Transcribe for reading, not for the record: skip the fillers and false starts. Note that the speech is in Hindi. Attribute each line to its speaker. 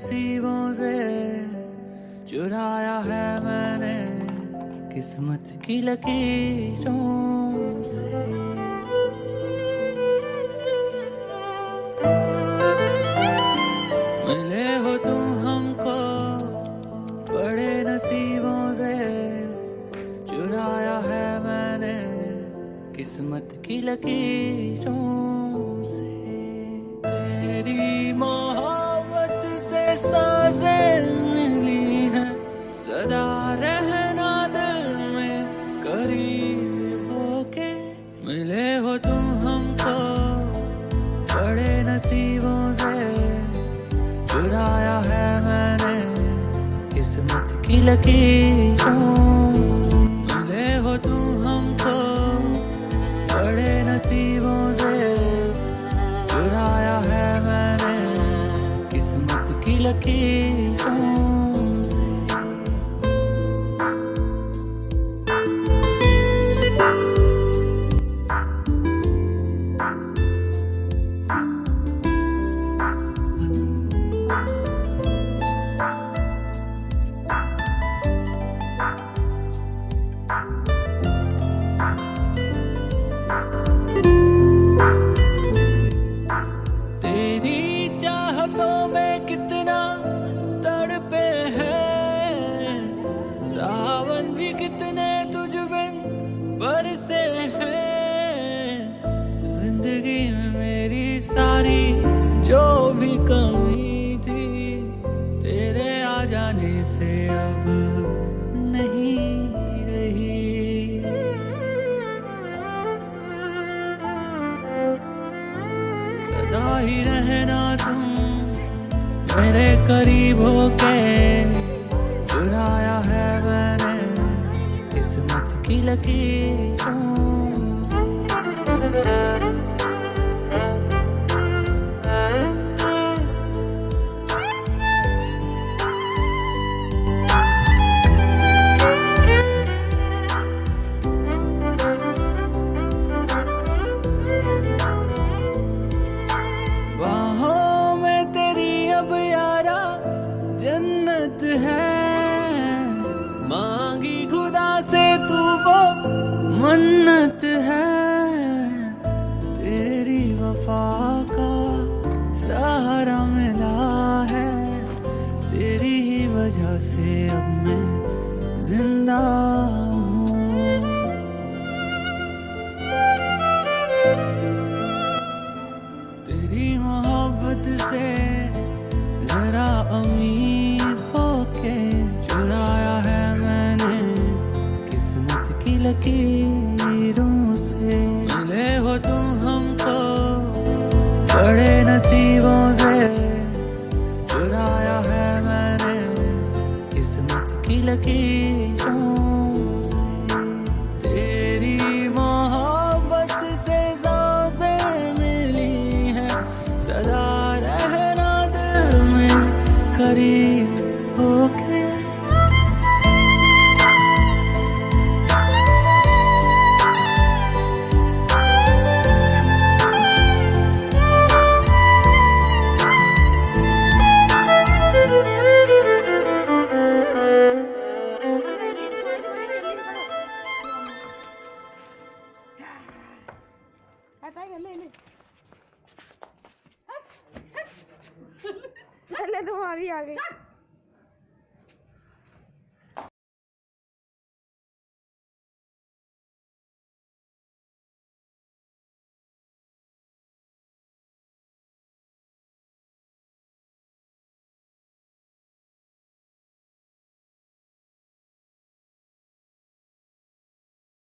Speaker 1: नसीबों से चुराया है मैंने किस्मत की लकीरों से। मिले हो तुम हमको बड़े नसीबों से चुराया है मैंने किस्मत की लकीरों से। तेरी मोहब्बत से सांसें मिली हैं, सदा रहना दिल में करीब होके। मिले हो तुम हमको बड़े नसीबों से चुराया है मैंने किस्मत की लकीरों से। मिले हो तुम हमको बड़े नसीबों से चुराया है मैंने किस्मत की लकीरों से। सावन भी कितने तुझ बिन बरसे हैं। जिंदगी में मेरी सारी जो भी कमी थी तेरे आ जाने से अब नहीं रही। सदा ही रहना तुम मेरे करीब होके चुराया है मैंने किस्मत की लकीरों से। बाहों में तेरी अब यारा जन्नत है। मांगी खुदा से तू वो मन्नत है। तेरी वफा का सहारा मिला है। तेरी ही वजह से अब मैं जिंदा हूँ। तेरी मोहब्बत से जरा अमीर होके चुराया है मैंने किस्मत की लकीरों से। मिले हो तुम हमको बड़े नसीबों से चुराया है मैंने किस्मत की लकीरों से। तेरी मोहब्बत से सांसें मिली हैं, सदा रहना दिल में करीब होके।
Speaker 2: पहले तुम्हारी आ गई।